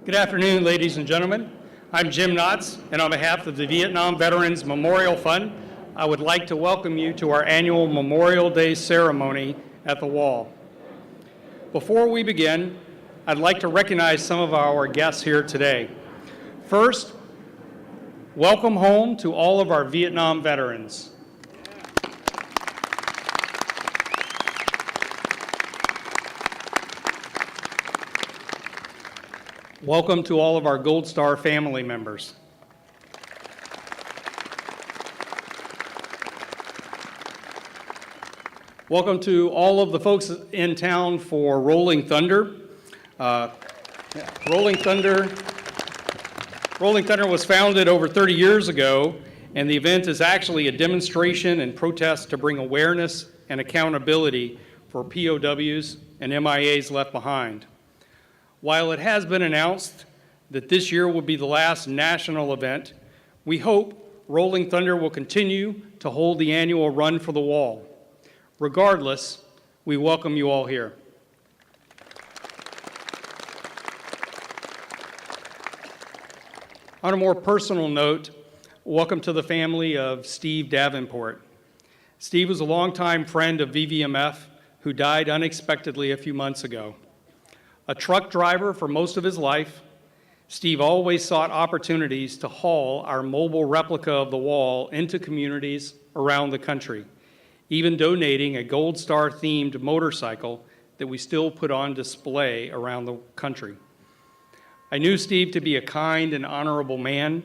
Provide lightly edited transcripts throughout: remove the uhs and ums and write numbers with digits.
Good afternoon, ladies and gentlemen. I'm Jim Knotts, and on behalf of the Vietnam Veterans Memorial Fund, I would like to welcome you to our annual Memorial Day ceremony at the Wall. Before we begin, I'd like to recognize some of our guests here today. First, welcome home to all of our Vietnam veterans. Welcome to all of our Gold Star family members. Welcome to all of the folks in town for Rolling Thunder. Rolling Thunder was founded over 30 years ago, and the event is actually a demonstration and protest to bring awareness and accountability for POWs and MIAs left behind. While it has been announced that this year will be the last national event, we hope Rolling Thunder will continue to hold the annual Run for the Wall. Regardless, we welcome you all here. On a more personal note, welcome to the family of Steve Davenport. Steve was a longtime friend of VVMF who died unexpectedly a few months ago. A truck driver for most of his life, Steve always sought opportunities to haul our mobile replica of the Wall into communities around the country, even donating a Gold Star-themed motorcycle that we still put on display around the country. I knew Steve to be a kind and honorable man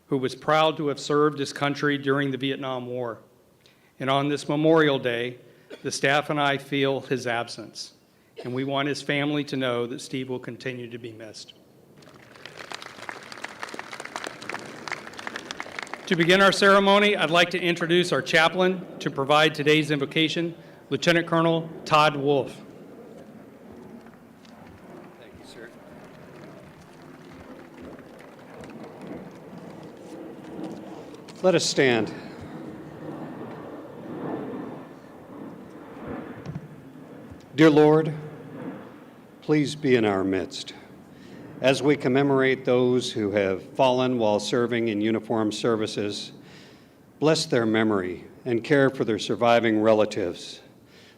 who was proud to have served his country during the Vietnam War. And on this Memorial Day, the staff and I feel his absence, and we want his family to know that Steve will continue to be missed. To begin our ceremony, I'd like to introduce our chaplain to provide today's invocation, Lieutenant Colonel Todd Wolf. Thank you, sir. Let us stand. Dear Lord, please be in our midst. As we commemorate those who have fallen while serving in uniformed services, bless their memory and care for their surviving relatives.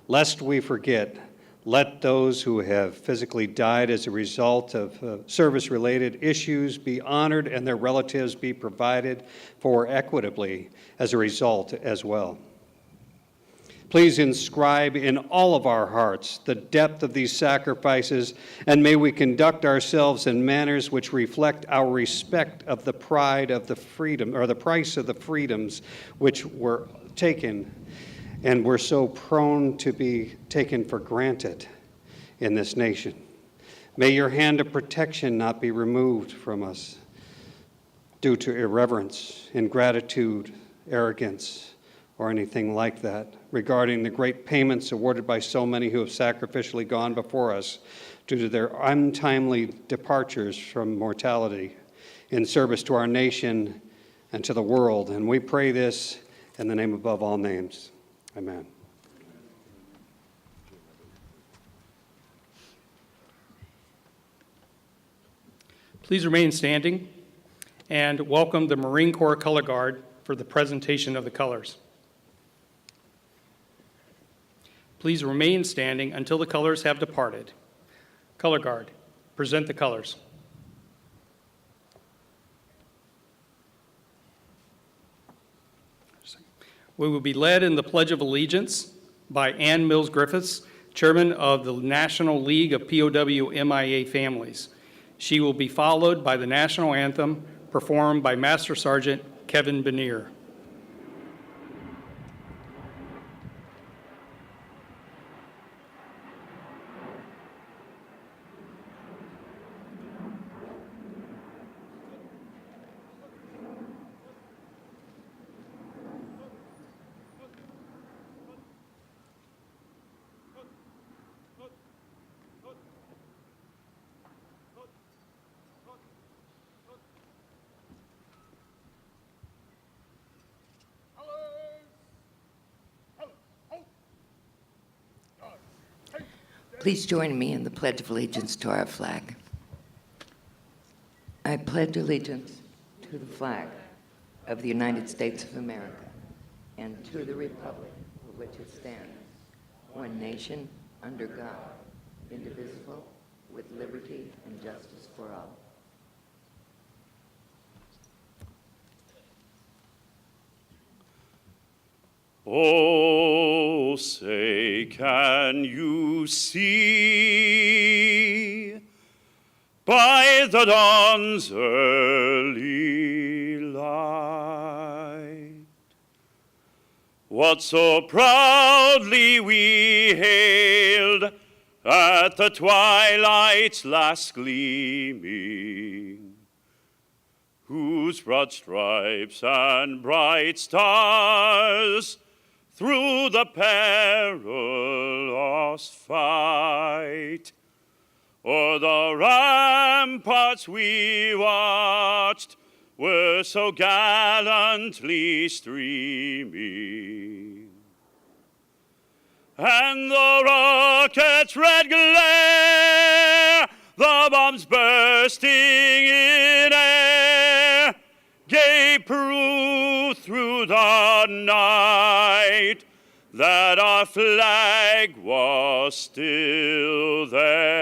Lest we forget, let those who have physically died as a result of service-related issues be honored and their relatives be provided for equitably as a result as well. Please inscribe in all of our hearts the depth of these sacrifices, and may we conduct ourselves in manners which reflect our respect of the pride of the freedom, or the price of the freedoms which were taken and were so prone to be taken for granted in this nation. May your hand of protection not be removed from us due to irreverence, ingratitude, arrogance, or anything like that, regarding the great payments awarded by so many who have sacrificially gone before us due to their untimely departures from mortality in service to our nation and to the world. And we pray this in the name above all names. Amen. Please remain standing and welcome the Marine Corps Color Guard for the presentation of the colors. Please remain standing until the colors have departed. Color Guard, present the colors. We will be led in the Pledge of Allegiance by Ann Mills Griffiths, Chairman of the National League of POW MIA Families. She will be followed by the National Anthem performed by Master Sergeant Kevin Bannister. Please join me in the Pledge of Allegiance to our flag. I pledge allegiance to the flag of the United States of America and to the republic for which it stands, one nation, under God, indivisible, with liberty and justice for all. Oh, say, can you see by the dawn's early light what so proudly we hailed at the twilight's last gleaming, whose broad stripes and bright stars through the perilous fight o'er the ramparts we watched were so gallantly streaming, and the rocket's red glare, the bombs bursting in air, gave proof through the night that our flag was still there.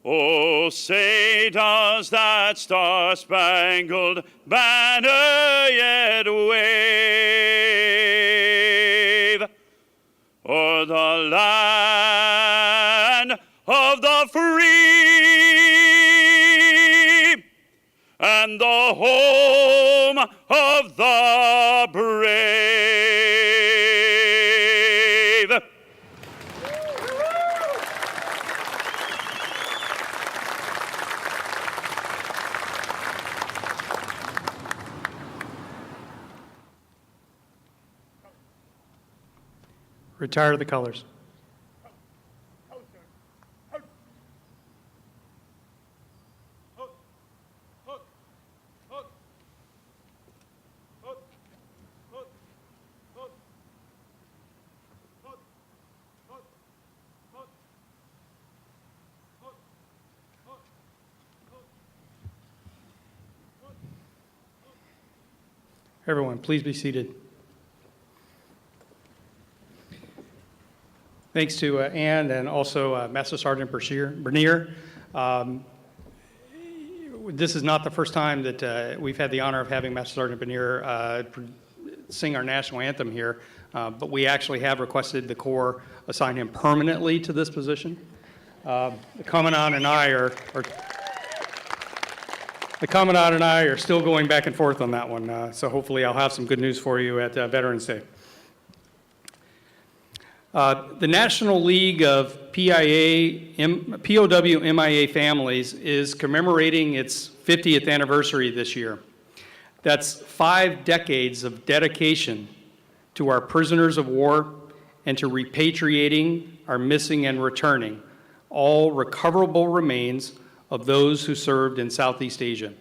Oh, say, does that star-spangled banner yet wave o'er the land of the free and the home of the brave? Retire the colors. Everyone, please be seated. Thanks to Ann and also Master Sergeant Bernier. This is not the first time that we've had the honor of having Master Sergeant Bernier sing our national anthem here, but we actually have requested the Corps assign him permanently to this position. The Commandant and I are still going back and forth on that one, so hopefully I'll have some good news for you at Veterans Day. The National League of POW MIA Families is commemorating its 50th anniversary this year. That's 5 decades of dedication to our prisoners of war and to repatriating our missing and returning, all recoverable remains of those who served in Southeast Asia.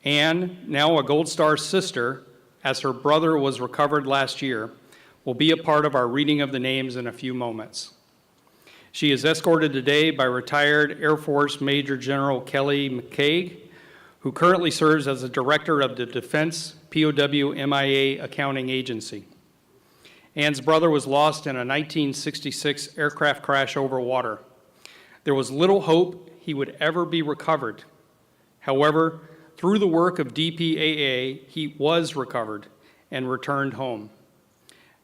Anne, now a Gold Star sister, as her brother was recovered last year, will be a part of our reading of the names in a few moments. She is escorted today by retired Air Force Major General Kelly McCaig, who currently serves as the director of the Defense POW MIA Accounting Agency. Anne's brother was lost in a 1966 aircraft crash over water. There was little hope he would ever be recovered. However, through the work of DPAA, he was recovered and returned home.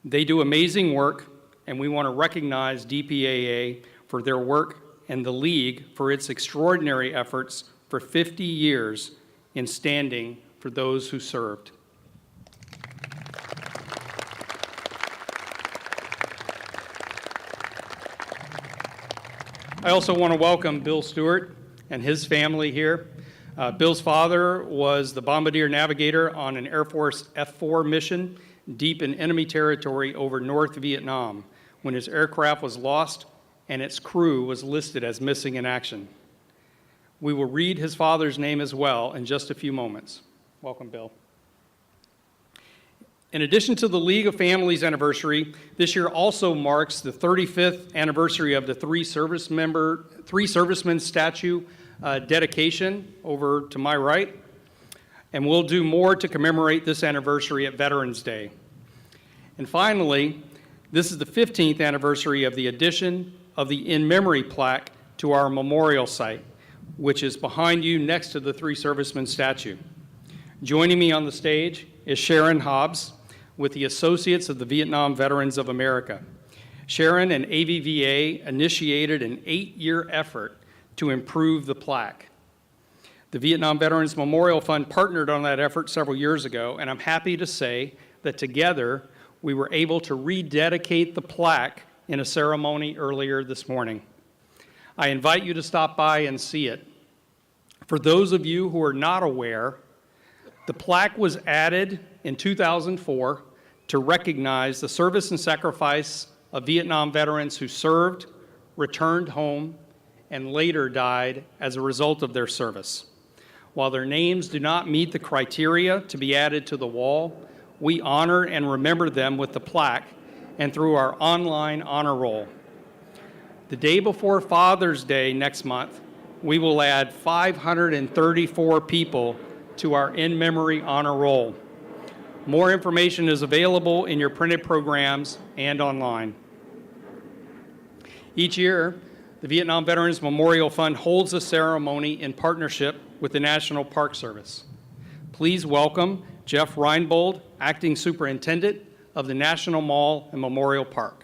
They do amazing work, and we want to recognize DPAA for their work and the League for its extraordinary efforts for 50 years in standing for those who served. I also want to welcome Bill Stewart and his family here. Bill's father was the bombardier navigator on an Air Force F-4 mission deep in enemy territory over North Vietnam when his aircraft was lost and its crew was listed as missing in action. We will read his father's name as well in just a few moments. Welcome, Bill. In addition to the League of Families anniversary, this year also marks the 35th anniversary of the three servicemen statue dedication over to my right, and we'll do more to commemorate this anniversary at Veterans Day. And finally, this is the 15th anniversary of the addition of the In Memory plaque to our memorial site, which is behind you next to the three servicemen statue. Joining me on the stage is Sharon Hobbs with the Associates of the Vietnam Veterans of America. Sharon and AVVA initiated an 8-year effort to improve the plaque. The Vietnam Veterans Memorial Fund partnered on that effort several years ago, and I'm happy to say that together we were able to rededicate the plaque in a ceremony earlier this morning. I invite you to stop by and see it. For those of you who are not aware, the plaque was added in 2004 to recognize the service and sacrifice of Vietnam veterans who served, returned home, and later died as a result of their service. While their names do not meet the criteria to be added to the wall, we honor and remember them with the plaque and through our online honor roll. The day before Father's Day next month, we will add 534 people to our In Memory honor roll. More information is available in your printed programs and online. Each year, the Vietnam Veterans Memorial Fund holds a ceremony in partnership with the National Park Service. Please welcome Jeff Reinbold, Acting Superintendent of the National Mall and Memorial Park.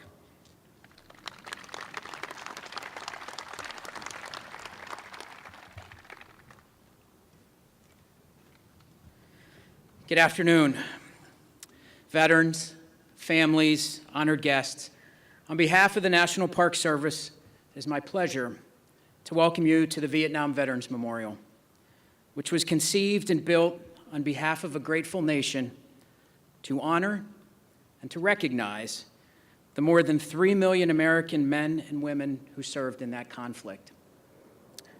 Good afternoon, veterans, families, honored guests. On behalf of the National Park Service, it is my pleasure to welcome you to the Vietnam Veterans Memorial, which was conceived and built on behalf of a grateful nation to honor and to recognize the more than 3 million American men and women who served in that conflict.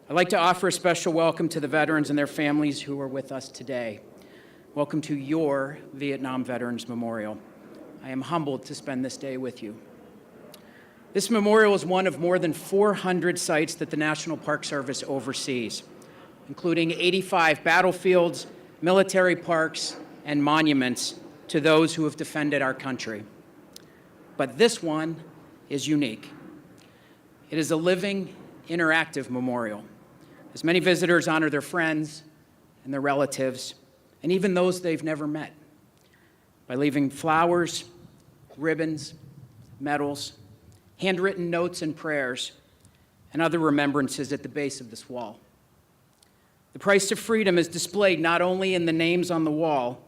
I'd like to offer a special welcome to the veterans and their families who are with us today. Welcome to your Vietnam Veterans Memorial. I am humbled to spend this day with you. This memorial is one of more than 400 sites that the National Park Service oversees, including 85 battlefields, military parks, and monuments to those who have defended our country. But this one is unique. It is a living, interactive memorial, as many visitors honor their friends and their relatives, and even those they've never met, by leaving flowers, ribbons, medals, handwritten notes and prayers, and other remembrances at the base of this wall. The price of freedom is displayed not only in the names on the wall,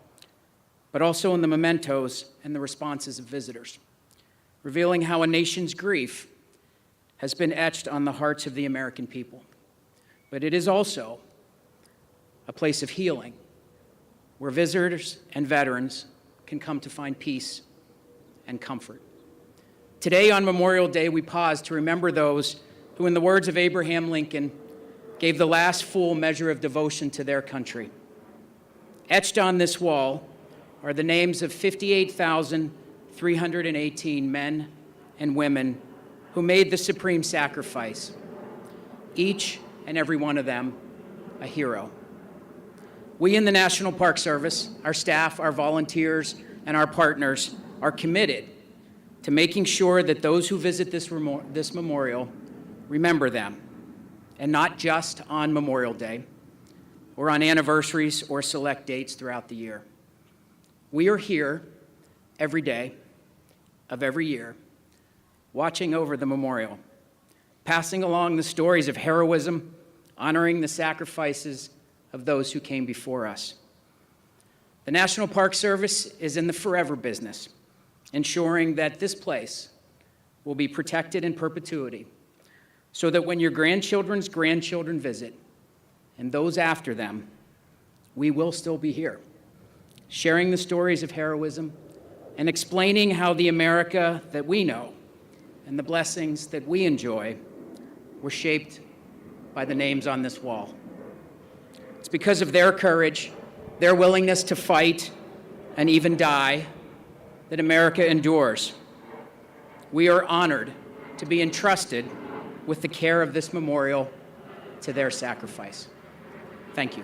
but also in the mementos and the responses of visitors, revealing how a nation's grief has been etched on the hearts of the American people. But it is also a place of healing, where visitors and veterans can come to find peace and comfort. Today on Memorial Day, we pause to remember those who, in the words of Abraham Lincoln, gave the last full measure of devotion to their country. Etched on this wall are the names of 58,318 men and women who made the supreme sacrifice, each and every one of them a hero. We in the National Park Service, our staff, our volunteers, and our partners are committed to making sure that those who visit this memorial remember them, and not just on Memorial Day or on anniversaries or select dates throughout the year. We are here every day of every year, watching over the memorial, passing along the stories of heroism, honoring the sacrifices of those who came before us. The National Park Service is in the forever business, ensuring that this place will be protected in perpetuity, so that when your grandchildren's grandchildren visit, and those after them, we will still be here, sharing the stories of heroism and explaining how the America that we know and the blessings that we enjoy were shaped by the names on this wall. It's because of their courage, their willingness to fight and even die, that America endures. We are honored to be entrusted with the care of this memorial to their sacrifice. Thank you.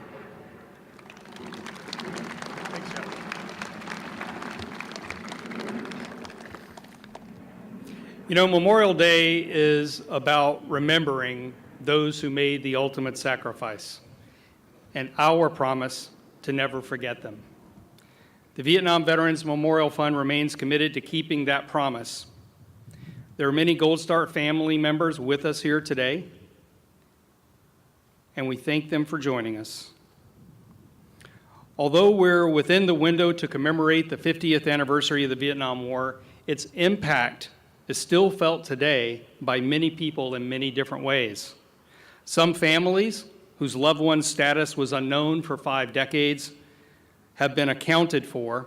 You know, Memorial Day is about remembering those who made the ultimate sacrifice and our promise to never forget them. The Vietnam Veterans Memorial Fund remains committed to keeping that promise. There are many Gold Star family members with us here today, and we thank them for joining us. Although we're within the window to commemorate the 50th anniversary of the Vietnam War, its impact is still felt today by many people in many different ways. Some families whose loved one's status was unknown for 5 decades have been accounted for,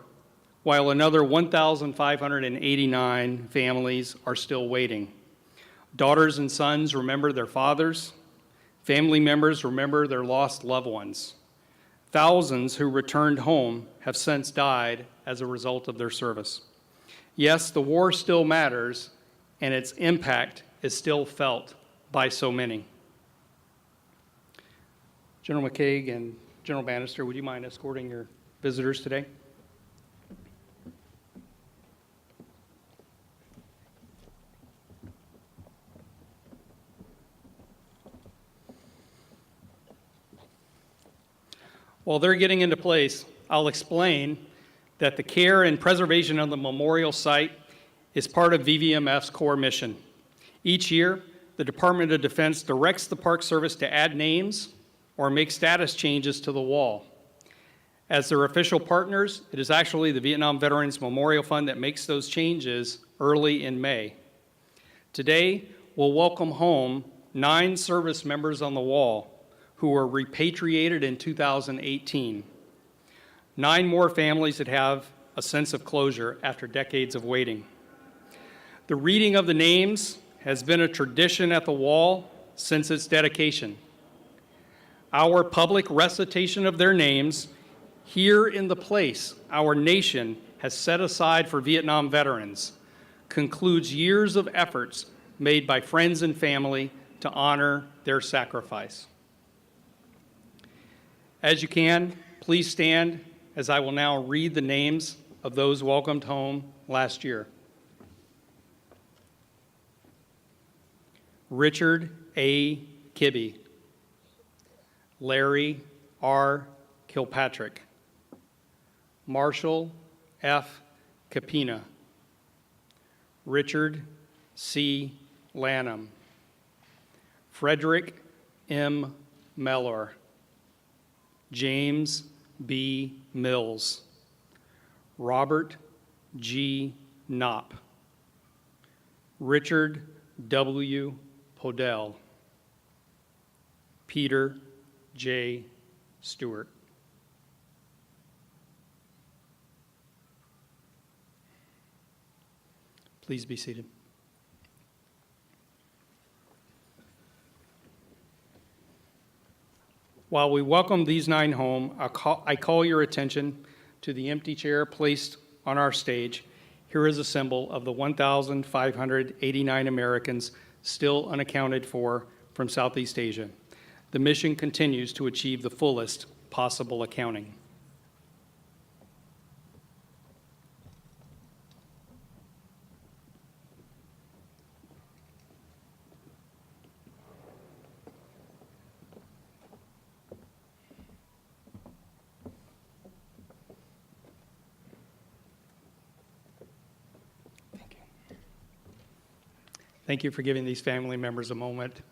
while another 1,589 families are still waiting. Daughters and sons remember their fathers. Family members remember their lost loved ones. Thousands who returned home have since died as a result of their service. Yes, the war still matters, and its impact is still felt by so many. General McCaig and General Bannister, would you mind escorting your visitors today? While they're getting into place, I'll explain that the care and preservation of the memorial site is part of VVMF's core mission. Each year, the Department of Defense directs the Park Service to add names or make status changes to the wall. As their official partners, it is actually the Vietnam Veterans Memorial Fund that makes those changes early in May. Today, we'll welcome home 9 service members on the wall who were repatriated in 2018. 9 more families that have a sense of closure after decades of waiting. The reading of the names has been a tradition at the wall since its dedication. Our public recitation of their names here in the place our nation has set aside for Vietnam veterans concludes years of efforts made by friends and family to honor their sacrifice. As you can, please stand as I will now read the names of those welcomed home last year. Richard A. Kibbe, Larry R. Kilpatrick, Marshall F. Capina, Richard C. Lanham, Frederick M. Mellor, James B. Mills, Robert G. Knopp, Richard W. Podell, Peter J. Stewart. Please be seated. While we welcome these 9 home, I call your attention to the empty chair placed on our stage. Here is a symbol of the 1,589 Americans still unaccounted for from Southeast Asia. The mission continues to achieve the fullest possible accounting. Thank you for giving these family members a moment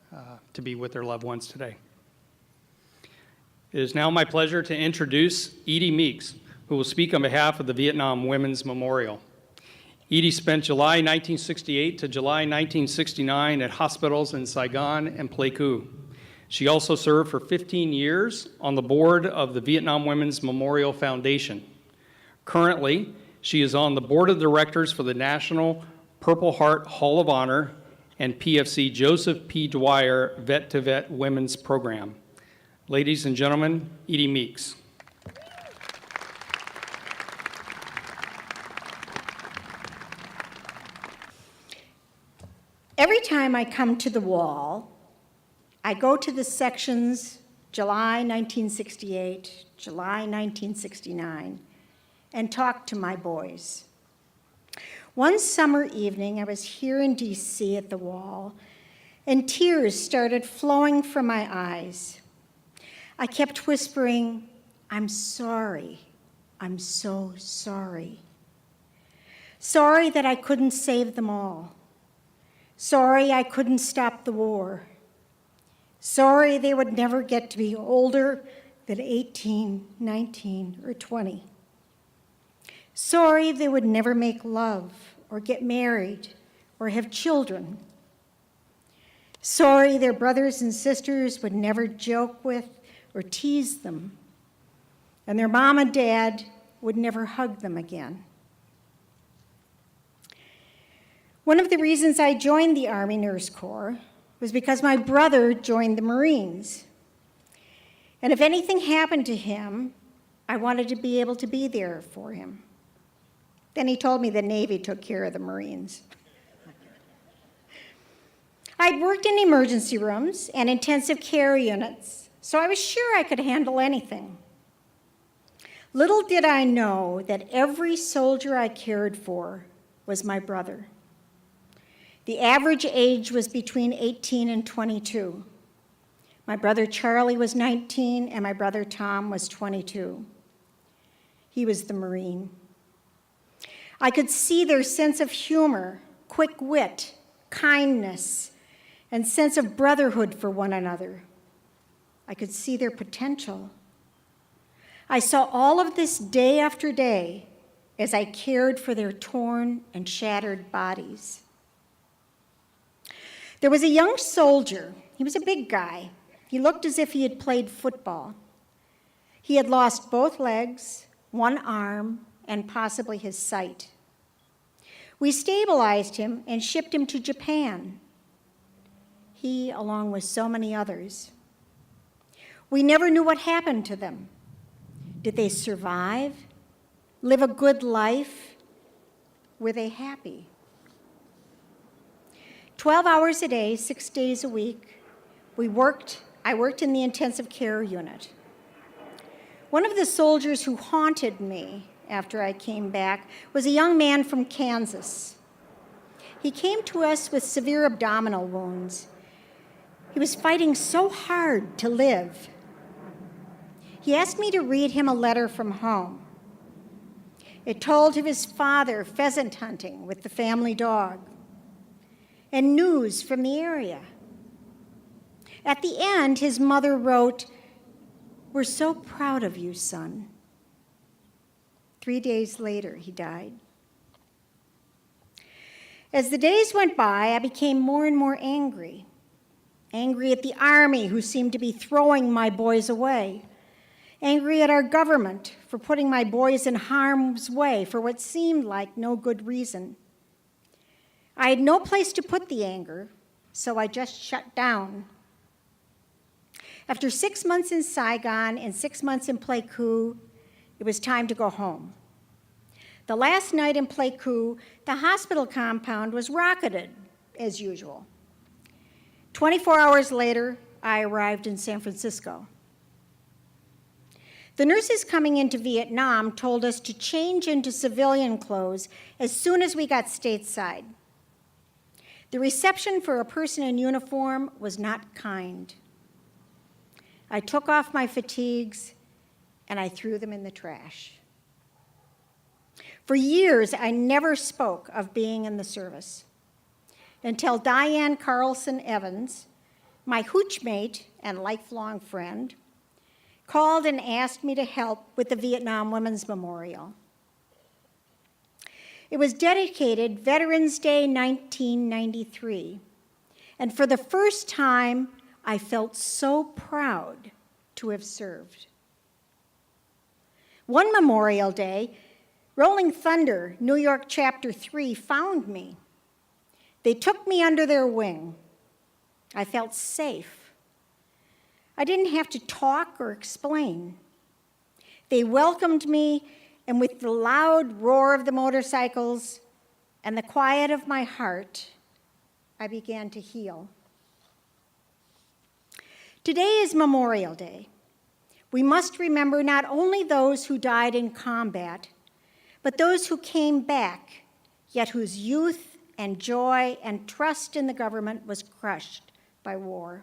to be with their loved ones today. It is now my pleasure to introduce Edie Meeks, who will speak on behalf of the Vietnam Women's Memorial. Edie spent July 1968 to July 1969 at hospitals in Saigon and Pleiku. She also served for 15 years on the board of the Vietnam Women's Memorial Foundation. Currently, she is on the board of directors for the National Purple Heart Hall of Honor and PFC Joseph P. Dwyer Vet-to-Vet Women's Program. Ladies and gentlemen, Edie Meeks. time I come to the wall, I go to the sections July 1968, July 1969, and talk to my boys. One summer evening, I was here in DC at the wall, and tears started flowing from my eyes. I kept whispering, "I'm sorry. I'm so sorry. Sorry that I couldn't save them all. Sorry I couldn't stop the war. Sorry they would never get to be older than 18, 19, or 20. Sorry they would never make love or get married or have children. Sorry their brothers and sisters would never joke with or tease them, and their mom and dad would never hug them again." One of the reasons I joined the Army Nurse Corps was because my brother joined the Marines. And if anything happened to him, I wanted to be able to be there for him. Then he told me the Navy took care of the Marines. I'd worked in emergency rooms and intensive care units, so I was sure I could handle anything. Little did I know that every soldier I cared for was my brother. The average age was between 18 and 22. My brother Charlie was 19, and my brother Tom was 22. He was the Marine. I could see their sense of humor, quick wit, kindness, and sense of brotherhood for one another. I could see their potential. I saw all of this day after day as I cared for their torn and shattered bodies. There was a young soldier. He was a big guy. He looked as if he had played football. He had lost both legs, one arm, and possibly his sight. We stabilized him and shipped him to Japan. He, along with so many others. We never knew what happened to them. Did they survive? Live a good life? Were they happy? 12 hours a day, 6 days a week, I worked in the intensive care unit. One of the soldiers who haunted me after I came back was a young man from Kansas. He came to us with severe abdominal wounds. He was fighting so hard to live. He asked me to read him a letter from home. It told of his father pheasant hunting with the family dog and news from the area. At the end, his mother wrote, "We're so proud of you, son." 3 days later, he died. As the days went by, I became more and more angry. Angry at the Army, who seemed to be throwing my boys away. Angry at our government for putting my boys in harm's way for what seemed like no good reason. I had no place to put the anger, so I just shut down. After 6 months in Saigon and 6 months in Pleiku, it was time to go home. The last night in Pleiku, the hospital compound was rocketed, as usual. 24 hours later, I arrived in San Francisco. The nurses coming into Vietnam told us to change into civilian clothes as soon as we got stateside. The reception for a person in uniform was not kind. I took off my fatigues and I threw them in the trash. For years, I never spoke of being in the service until Diane Carlson Evans, my hoochmate and lifelong friend, called and asked me to help with the Vietnam Women's Memorial. It was dedicated Veterans Day 1993, and for the first time, I felt so proud to have served. One Memorial Day, Rolling Thunder, New York Chapter 3, found me. They took me under their wing. I felt safe. I didn't have to talk or explain. They welcomed me, and with the loud roar of the motorcycles and the quiet of my heart, I began to heal. Today is Memorial Day. We must remember not only those who died in combat, but those who came back, yet whose youth and joy and trust in the government was crushed by war.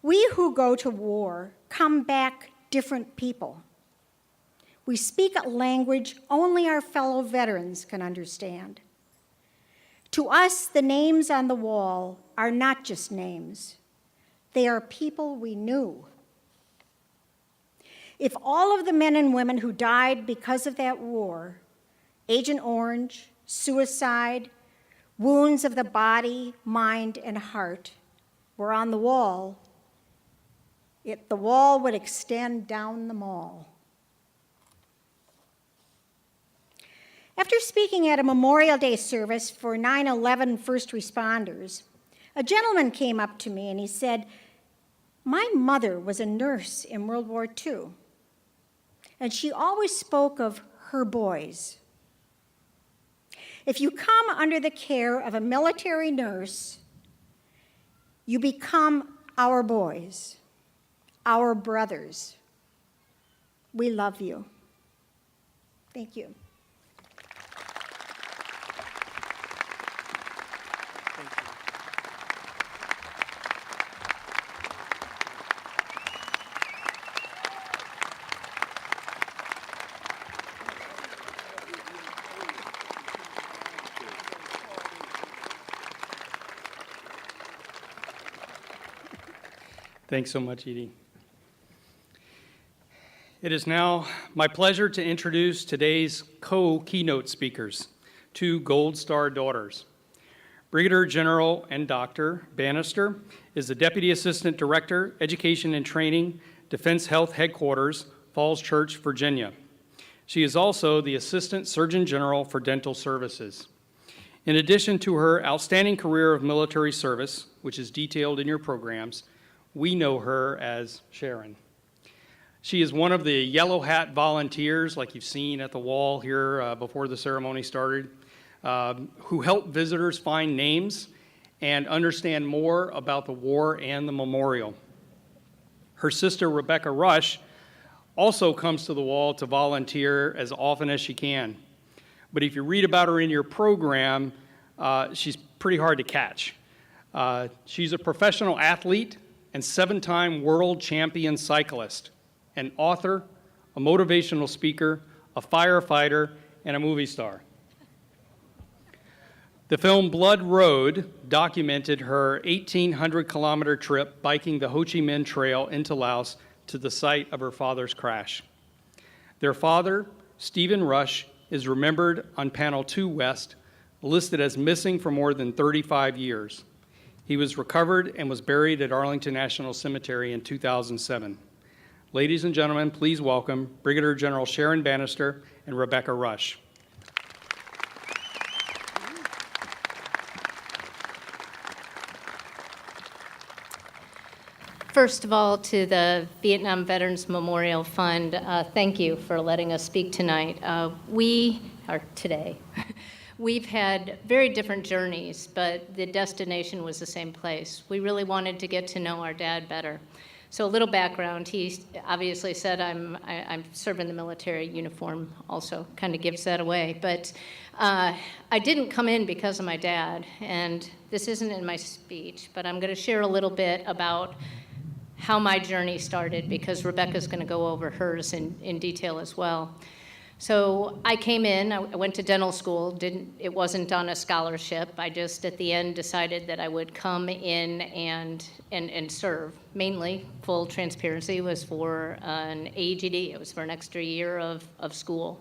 We who go to war come back different people. We speak a language only our fellow veterans can understand. To us, the names on the wall are not just names. They are people we knew. If all of the men and women who died because of that war, Agent Orange, suicide, wounds of the body, mind, and heart, were on the wall, the wall would extend down the mall. After speaking at a Memorial Day service for 9/11 first responders, a gentleman came up to me and he said, "My mother was a nurse in World War II, and she always spoke of her boys." If you come under the care of a military nurse, you become our boys, our brothers. We love you. Thank you. Thanks so much, Edie. It is now my pleasure to introduce today's co-keynote speakers, two Gold Star daughters. Brigadier General and Dr. Bannister is the Deputy Assistant Director, Education and Training, Defense Health Headquarters, Falls Church, Virginia. She is also the Assistant Surgeon General for Dental Services. In addition to her outstanding career of military service, which is detailed in your programs, we know her as Sharon. She is one of the yellow hat volunteers, like you've seen at the wall here before the ceremony started, who help visitors find names and understand more about the war and the memorial. Her sister, Rebecca Rusch, also comes to the wall to volunteer as often as she can. But if you read about her in your program, she's pretty hard to catch. She's a professional athlete and 7-time world champion cyclist, an author, a motivational speaker, a firefighter, and a movie star. The film Blood Road documented her 1,800-kilometer trip biking the Ho Chi Minh Trail into Laos to the site of her father's crash. Their father, Stephen Rusch, is remembered on Panel 2 West, listed as missing for more than 35 years. He was recovered and was buried at Arlington National Cemetery in 2007. Ladies and gentlemen, please welcome Brigadier General Sharon Bannister and Rebecca Rusch. First of all, to the Vietnam Veterans Memorial Fund, thank you for letting us speak tonight. Today. We've had very different journeys, but the destination was the same place. We really wanted to get to know our dad better. So a little background, he obviously said I'm serving the military uniform, also kind of gives that away. But I didn't come in because of my dad, and this isn't in my speech, but I'm going to share a little bit about how my journey started, because Rebecca's going to go over hers in detail as well. So I came in, I went to dental school, it wasn't on a scholarship. I just at the end decided that I would come in and serve. Mainly, full transparency, was for an AGD. It was for an extra year of school.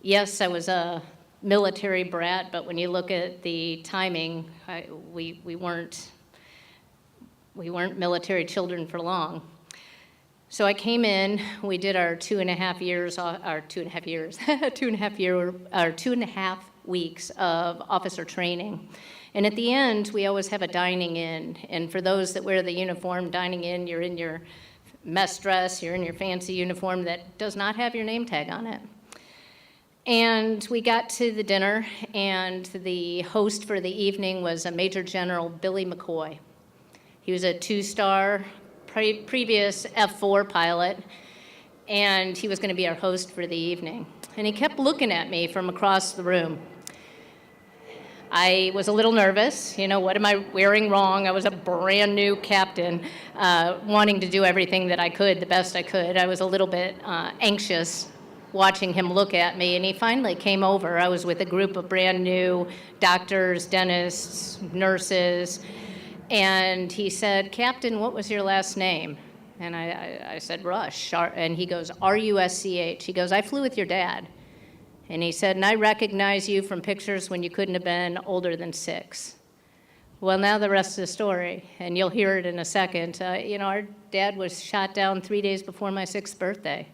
Yes, I was a military brat, but when you look at the timing, we weren't military children for long. So I came in, we did our 2.5 weeks of officer training. And at the end, we always have a dining in. And for those that wear the uniform, dining in, you're in your mess dress, you're in your fancy uniform that does not have your name tag on it. And we got to the dinner, and the host for the evening was a Major General Billy McCoy. He was a two-star previous F-4 pilot, and he was going to be our host for the evening. And he kept looking at me from across the room. I was a little nervous. You know, what am I wearing wrong? I was a brand new captain, wanting to do everything that I could, the best I could. I was a little bit anxious watching him look at me, and he finally came over. I was with a group of brand new doctors, dentists, nurses, and he said, "Captain, what was your last name?" And I said, "Rusch." And he goes, "R-U-S-C-H." He goes, "I flew with your dad." And he said, "And I recognize you from pictures when you couldn't have been older than 6. Well, now the rest of the story, and you'll hear it in a second. You know, our dad was shot down 3 days before my 6th birthday.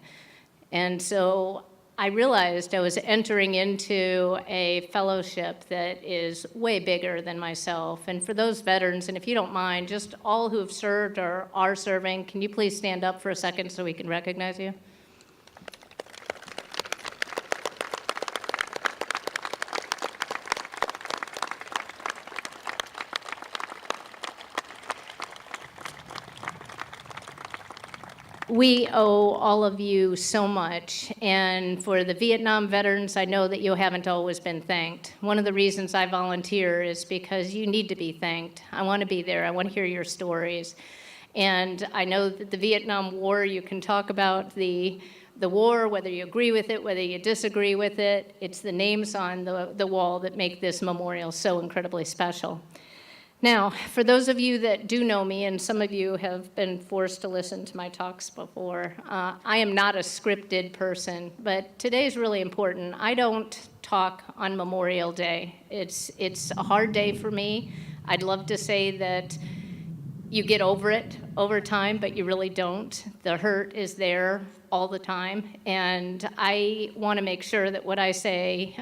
And so I realized I was entering into a fellowship that is way bigger than myself. And for those veterans, and if you don't mind, just all who have served or are serving, can you please stand up for a second so we can recognize you? We owe all of you so much, and for the Vietnam veterans, I know that you haven't always been thanked. One of the reasons I volunteer is because you need to be thanked. I want to be there. I want to hear your stories. And I know that the Vietnam War, you can talk about the war, whether you agree with it, whether you disagree with it. It's the names on the wall that make this memorial so incredibly special. Now, for those of you that do know me, and some of you have been forced to listen to my talks before, I am not a scripted person, but today is really important. I don't talk on Memorial Day. It's a hard day for me. I'd love to say that you get over it over time, but you really don't. The hurt is there all the time, and I want to make sure that what I say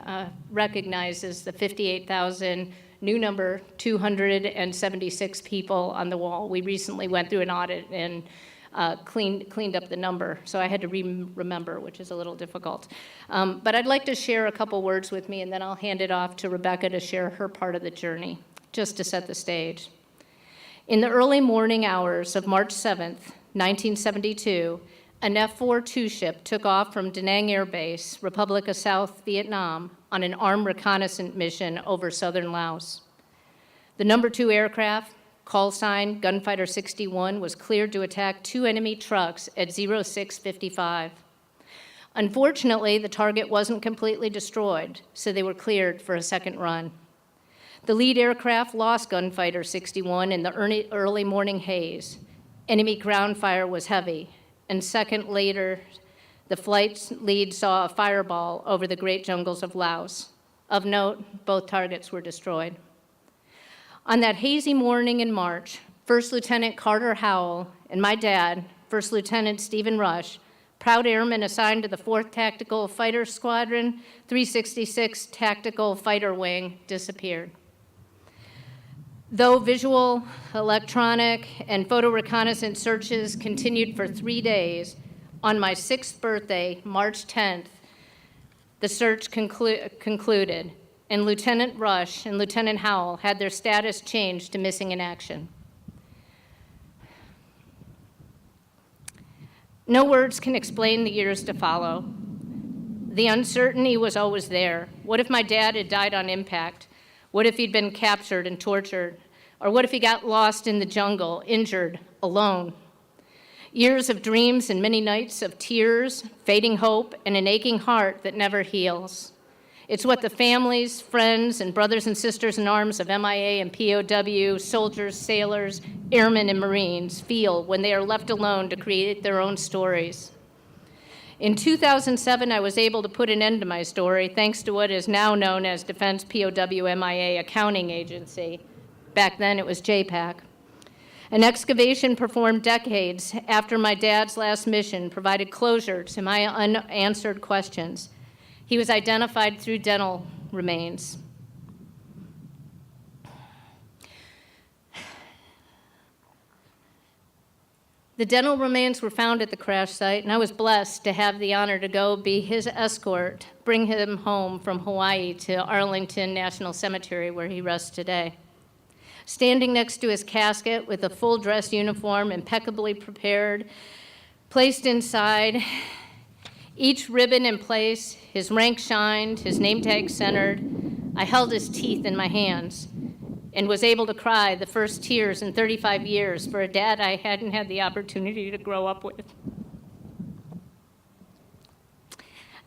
recognizes the 58,000 new number, 276 people on the wall. We recently went through an audit and cleaned up the number, so I had to remember, which is a little difficult. But I'd like to share a couple words with me, and then I'll hand it off to Rebecca to share her part of the journey, just to set the stage. In the early morning hours of March 7th, 1972, an F-4 ship took off from Da Nang Air Base, Republic of South Vietnam, on an armed reconnaissance mission over southern Laos. The number 2 aircraft, call sign Gunfighter 61, was cleared to attack 2 enemy trucks at 0655. Unfortunately, the target wasn't completely destroyed, so they were cleared for a second run. The lead aircraft lost Gunfighter 61 in the early morning haze. Enemy ground fire was heavy, and second later, the flight's lead saw a fireball over the great jungles of Laos. Of note, both targets were destroyed. On that hazy morning in March, First Lieutenant Carter Howell and my dad, First Lieutenant Stephen Rusch, proud airmen assigned to the 4th Tactical Fighter Squadron, 366 Tactical Fighter Wing, disappeared. Though visual, electronic, and photo reconnaissance searches continued for 3 days, on my 6th birthday, March 10th, the search concluded, and Lieutenant Rusch and Lieutenant Howell had their status changed to missing in action. No words can explain the years to follow. The uncertainty was always there. What if my dad had died on impact? What if he'd been captured and tortured? Or what if he got lost in the jungle, injured, alone? Years of dreams and many nights of tears, fading hope, and an aching heart that never heals. It's what the families, friends, and brothers and sisters in arms of MIA and POW, soldiers, sailors, airmen, and Marines feel when they are left alone to create their own stories. In 2007, I was able to put an end to my story thanks to what is now known as Defense POW MIA Accounting Agency. Back then, it was JPAC. An excavation performed decades after my dad's last mission provided closure to my unanswered questions. He was identified through dental remains. The dental remains were found at the crash site, and I was blessed to have the honor to go be his escort, bring him home from Hawaii to Arlington National Cemetery, where he rests today. Standing next to his casket with a full dress uniform impeccably prepared, placed inside, each ribbon in place, his rank shined, his name tag centered, I held his teeth in my hands and was able to cry the first tears in 35 years for a dad I hadn't had the opportunity to grow up with.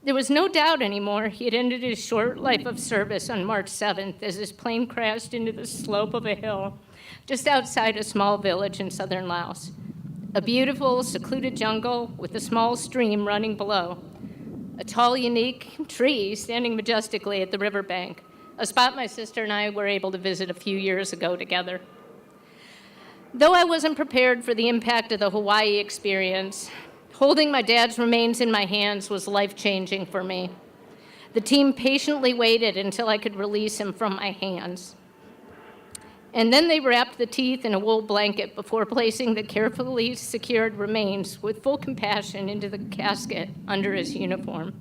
There was no doubt anymore he had ended his short life of service on March 7th as his plane crashed into the slope of a hill just outside a small village in southern Laos. A beautiful, secluded jungle with a small stream running below. A tall, unique tree standing majestically at the riverbank, a spot my sister and I were able to visit a few years ago together. Though I wasn't prepared for the impact of the Hawaii experience, holding my dad's remains in my hands was life-changing for me. The team patiently waited until I could release him from my hands. And then they wrapped the teeth in a wool blanket before placing the carefully secured remains with full compassion into the casket under his uniform.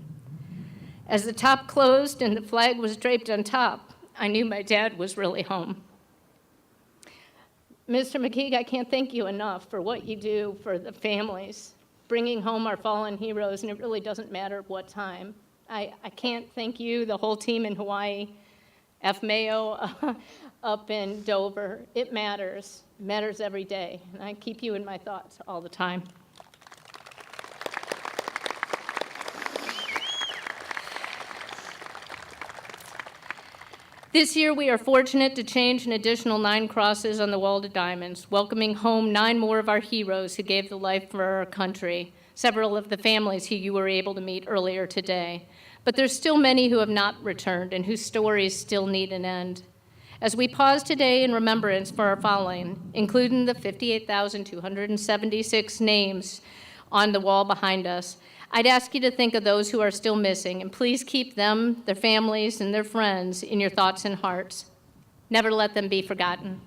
As the top closed and the flag was draped on top, I knew my dad was really home. Mr. McKeague, I can't thank you enough for what you do for the families, bringing home our fallen heroes, and it really doesn't matter what time. I can't thank you, the whole team in Hawaii, F. Mayo up in Dover. It matters every day, and I keep you in my thoughts all the time. This year, we are fortunate to change an additional 9 crosses on the wall to diamonds, welcoming home 9 more of our heroes who gave the life for our country, several of the families who you were able to meet earlier today. But there's still many who have not returned and whose stories still need an end. As we pause today in remembrance for our fallen, including the 58,276 names on the wall behind us, I'd ask you to think of those who are still missing, and please keep them, their families, and their friends in your thoughts and hearts. Never let them be forgotten.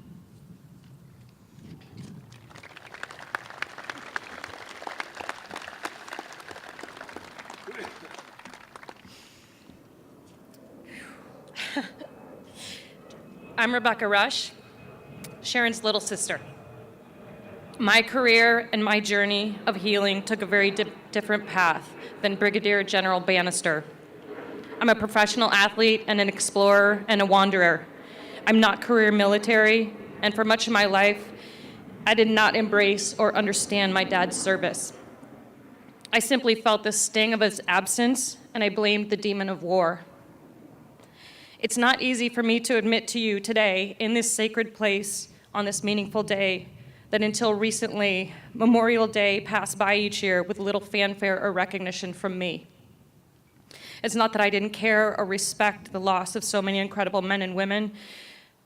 I'm Rebecca Rusch, Sharon's little sister. My career and my journey of healing took a very different path than Brigadier General Bannister. I'm a professional athlete and an explorer and a wanderer. I'm not career military, and for much of my life, I did not embrace or understand my dad's service. I simply felt the sting of his absence, and I blamed the demon of war. It's not easy for me to admit to you today, in this sacred place, on this meaningful day, that until recently, Memorial Day passed by each year with little fanfare or recognition from me. It's not that I didn't care or respect the loss of so many incredible men and women.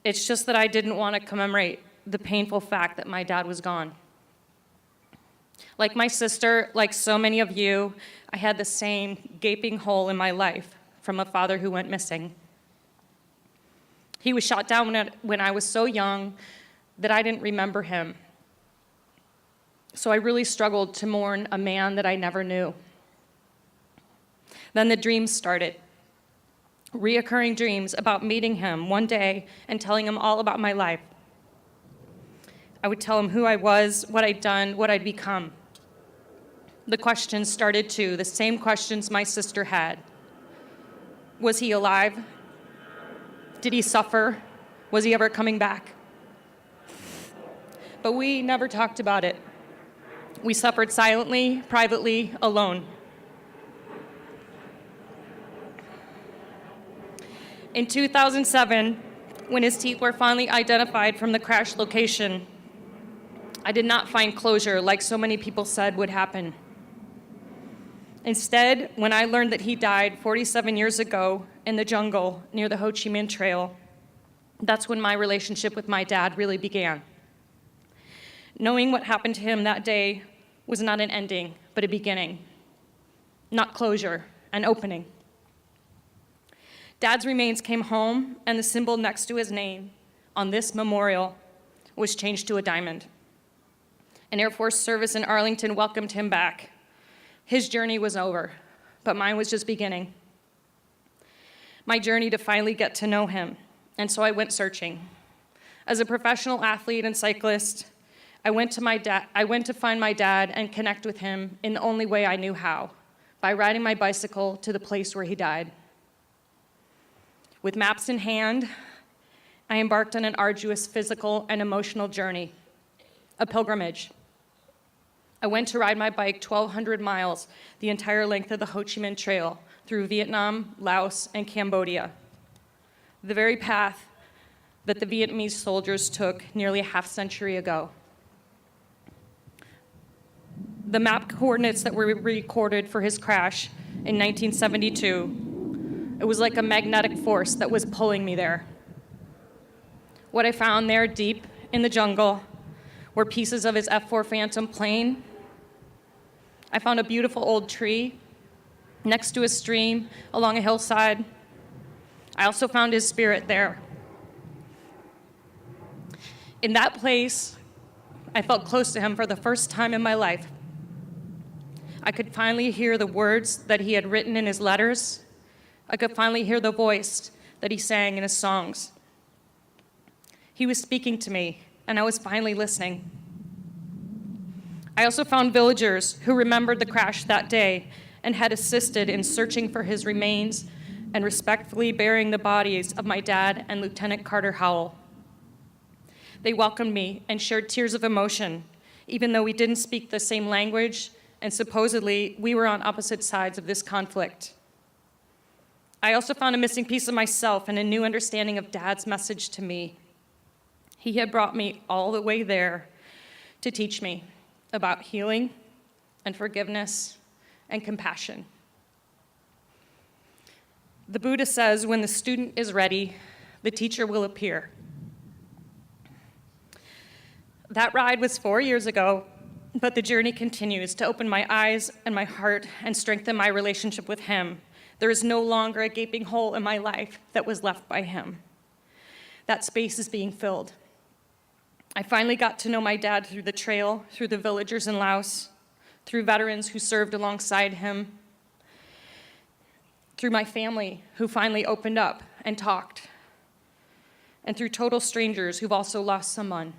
It's just that I didn't want to commemorate the painful fact that my dad was gone. Like my sister, like so many of you, I had the same gaping hole in my life from a father who went missing. He was shot down when I was so young that I didn't remember him. So I really struggled to mourn a man that I never knew. Then the dreams started. Reoccurring dreams about meeting him one day and telling him all about my life. I would tell him who I was, what I'd done, what I'd become. The questions started too, the same questions my sister had. Was he alive? Did he suffer? Was he ever coming back? But we never talked about it. We suffered silently, privately, alone. In 2007, when his teeth were finally identified from the crash location, I did not find closure like so many people said would happen. Instead, when I learned that he died 47 years ago in the jungle near the Ho Chi Minh Trail, that's when my relationship with my dad really began. Knowing what happened to him that day was not an ending, but a beginning. Not closure, an opening. Dad's remains came home, and the symbol next to his name on this memorial was changed to a diamond. An Air Force service in Arlington welcomed him back. His journey was over, but mine was just beginning. My journey to finally get to know him, and so I went searching. As a professional athlete and cyclist, I went to find my dad and connect with him in the only way I knew how, by riding my bicycle to the place where he died. With maps in hand, I embarked on an arduous physical and emotional journey, a pilgrimage. I went to ride my bike 1,200 miles, the entire length of the Ho Chi Minh Trail, through Vietnam, Laos, and Cambodia. The very path that the Vietnamese soldiers took nearly a half century ago. The map coordinates that were recorded for his crash in 1972, it was like a magnetic force that was pulling me there. What I found there deep in the jungle were pieces of his F-4 Phantom plane. I found a beautiful old tree next to a stream along a hillside. I also found his spirit there. In that place, I felt close to him for the first time in my life. I could finally hear the words that he had written in his letters. I could finally hear the voice that he sang in his songs. He was speaking to me, and I was finally listening. I also found villagers who remembered the crash that day and had assisted in searching for his remains and respectfully burying the bodies of my dad and Lieutenant Carter Howell. They welcomed me and shared tears of emotion, even though we didn't speak the same language and supposedly we were on opposite sides of this conflict. I also found a missing piece of myself and a new understanding of Dad's message to me. He had brought me all the way there to teach me about healing and forgiveness and compassion. The Buddha says, when the student is ready, the teacher will appear. That ride was 4 years ago, but the journey continues to open my eyes and my heart and strengthen my relationship with him. There is no longer a gaping hole in my life that was left by him. That space is being filled. I finally got to know my dad through the trail, through the villagers in Laos, through veterans who served alongside him, through my family who finally opened up and talked, and through total strangers who've also lost someone,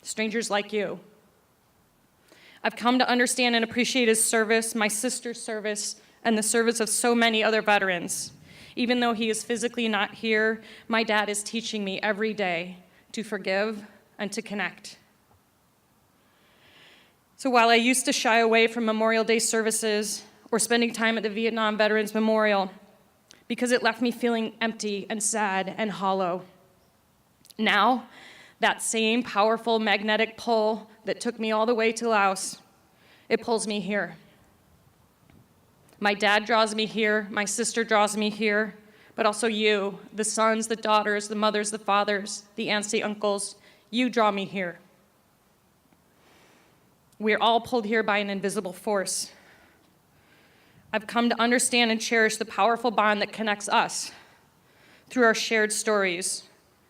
strangers like you. I've come to understand and appreciate his service, my sister's service, and the service of so many other veterans. Even though he is physically not here, my dad is teaching me every day to forgive and to connect. So while I used to shy away from Memorial Day services or spending time at the Vietnam Veterans Memorial because it left me feeling empty and sad and hollow, now that same powerful magnetic pull that took me all the way to Laos, it pulls me here. My dad draws me here, my sister draws me here, but also you, the sons, the daughters, the mothers, the fathers, the aunts, the uncles, you draw me here. We're all pulled here by an invisible force. I've come to understand and cherish the powerful bond that connects us through our shared stories.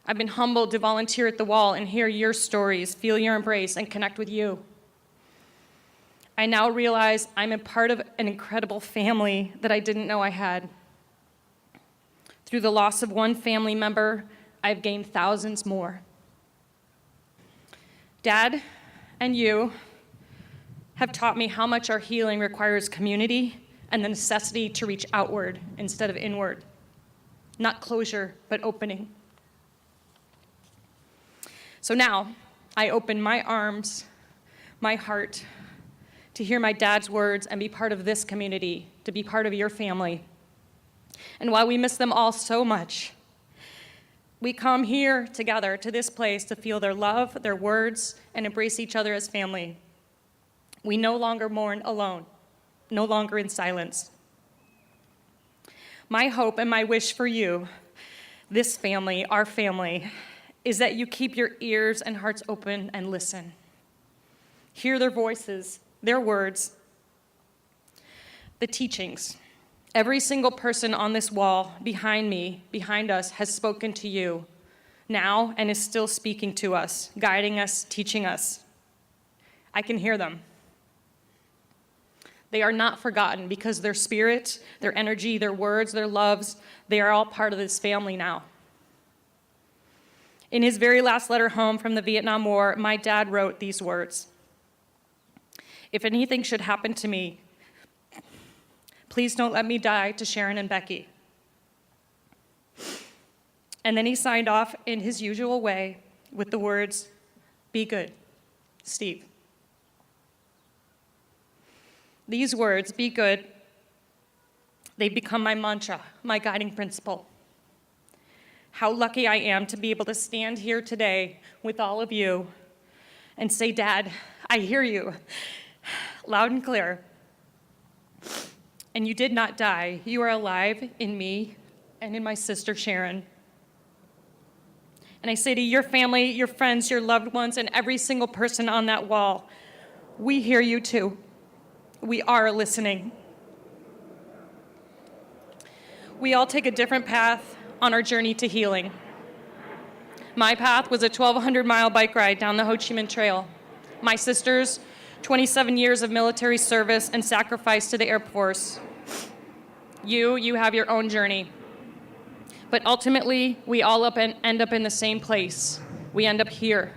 I've been humbled to volunteer at the wall and hear your stories, feel your embrace, and connect with you. I now realize I'm a part of an incredible family that I didn't know I had. Through the loss of one family member, I've gained thousands more. Dad and you have taught me how much our healing requires community and the necessity to reach outward instead of inward. Not closure, but opening. So now, I open my arms, my heart, to hear my dad's words and be part of this community, to be part of your family. And while we miss them all so much, we come here together to this place to feel their love, their words, and embrace each other as family. We no longer mourn alone, no longer in silence. My hope and my wish for you, this family, our family, is that you keep your ears and hearts open and listen. Hear their voices, their words, the teachings. Every single person on this wall, behind me, behind us, has spoken to you now and is still speaking to us, guiding us, teaching us. I can hear them. They are not forgotten because their spirit, their energy, their words, their loves, they are all part of this family now. In his very last letter home from the Vietnam War, my dad wrote these words: "If anything should happen to me, please don't let me die to Sharon and Becky." And then he signed off in his usual way with the words, "Be good, Steve." These words, "be good," they become my mantra, my guiding principle. How lucky I am to be able to stand here today with all of you and say, "Dad, I hear you loud and clear. And you did not die. You are alive in me and in my sister, Sharon." And I say to your family, your friends, your loved ones, and every single person on that wall, we hear you too. We are listening. We all take a different path on our journey to healing. My path was a 1,200-mile bike ride down the Ho Chi Minh Trail. My sister's 27 years of military service and sacrifice to the Air Force. You have your own journey. But ultimately, we all end up in the same place. We end up here,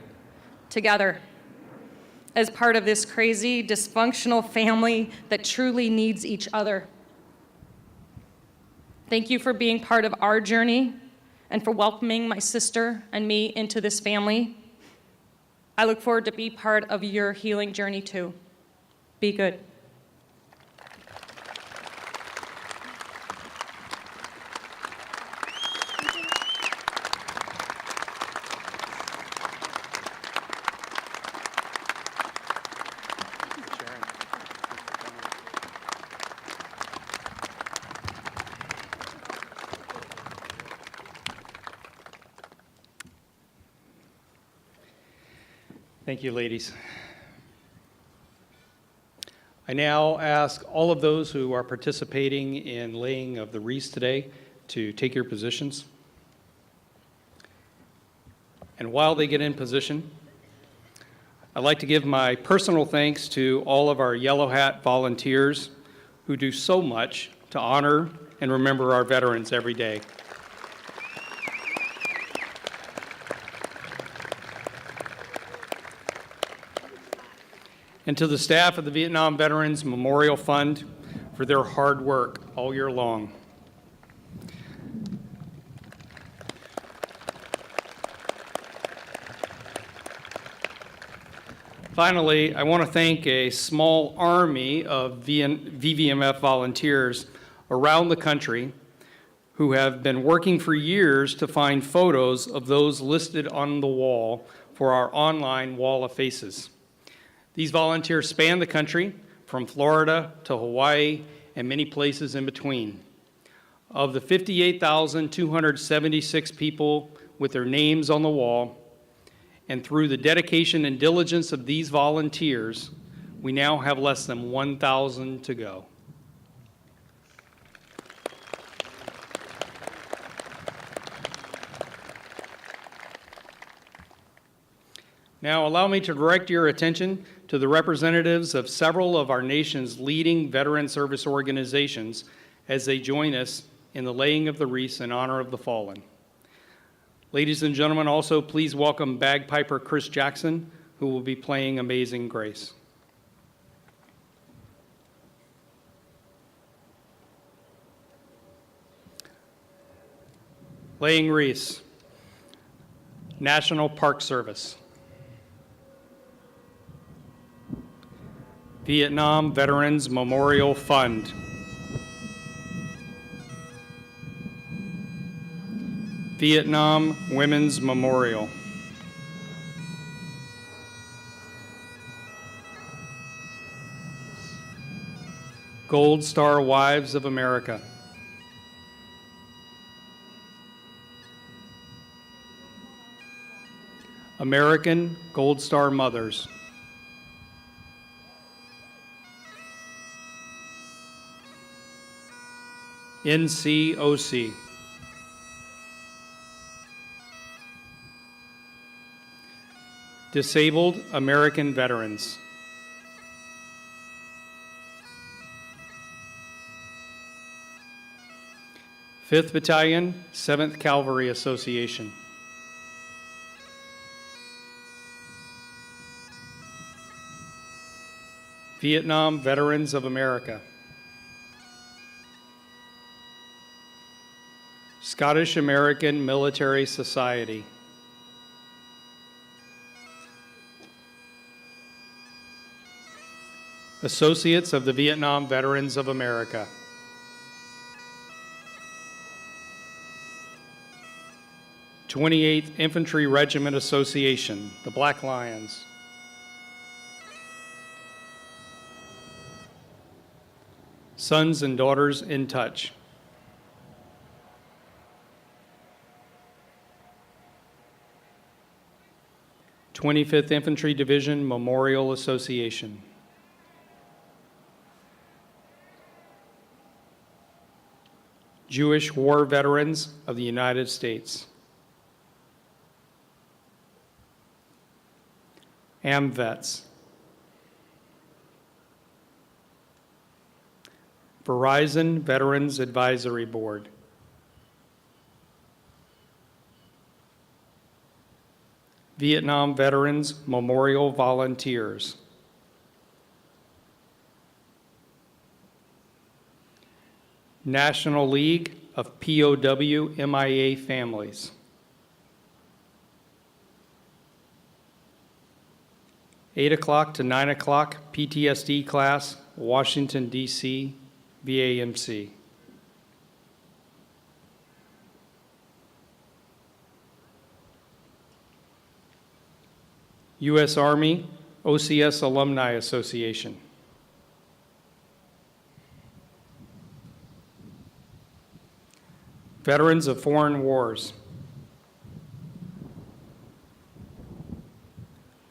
together, as part of this crazy, dysfunctional family that truly needs each other. Thank you for being part of our journey and for welcoming my sister and me into this family. I look forward to be part of your healing journey too. Be good. Thank you, ladies. I now ask all of those who are participating in laying of the wreaths today to take your positions. And while they get in position, I'd like to give my personal thanks to all of our Yellow Hat volunteers who do so much to honor and remember our veterans every day. And to the staff of the Vietnam Veterans Memorial Fund for their hard work all year long. Finally, I want to thank a small army of VVMF volunteers around the country who have been working for years to find photos of those listed on the wall for our online Wall of Faces. These volunteers span the country from Florida to Hawaii and many places in between. Of the 58,276 people with their names on the wall, and through the dedication and diligence of these volunteers, we now have less than 1,000 to go. Now, allow me to direct your attention to the representatives of several of our nation's leading veteran service organizations as they join us in the laying of the wreaths in honor of the fallen. Ladies and gentlemen, also please welcome bagpiper Chris Jackson, who will be playing Amazing Grace. Laying wreaths, National Park Service. Vietnam Veterans Memorial Fund. Vietnam Women's Memorial. Gold Star Wives of America. American Gold Star Mothers. NCOC. Disabled American Veterans. 5th Battalion, 7th Cavalry Association. Vietnam Veterans of America. Scottish American Military Society. Associates of the Vietnam Veterans of America. '28th Infantry Regiment Association, the Black Lions. Sons and Daughters in Touch. '25th Infantry Division Memorial Association. Jewish War Veterans of the United States. AMVETS. Verizon Veterans Advisory Board. Vietnam Veterans Memorial Volunteers. National League of POW MIA Families. (8 o'clock to 9 o'clock PTSD class, Washington, D.C., VAMC. U.S. Army OCS Alumni Association. Veterans of Foreign Wars.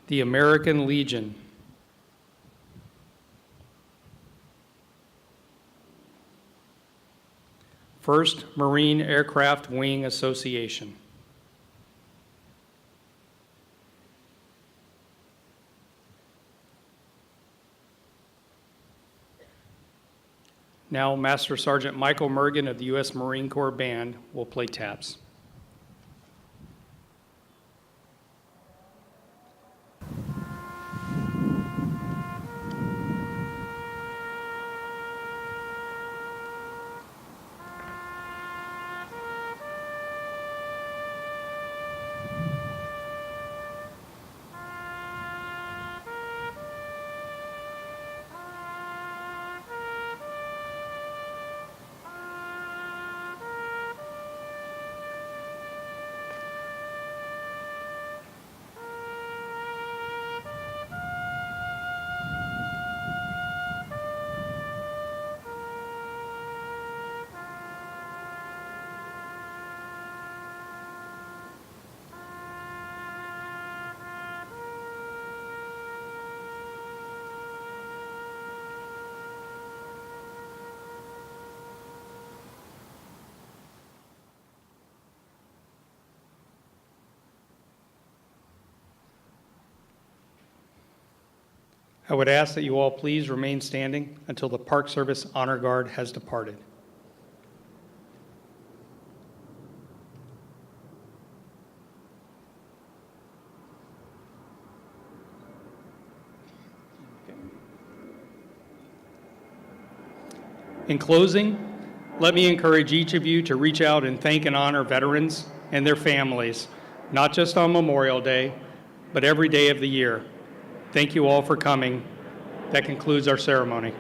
The American Legion. First Marine Aircraft Wing Association. Now, Master Sergeant Michael Mergen of the U.S. Marine Corps Band will play taps. I would ask that you all please remain standing until the Park Service Honor Guard has departed. In closing, let me encourage each of you to reach out and thank and honor veterans and their families, not just on Memorial Day, but every day of the year. Thank you all for coming. That concludes our ceremony.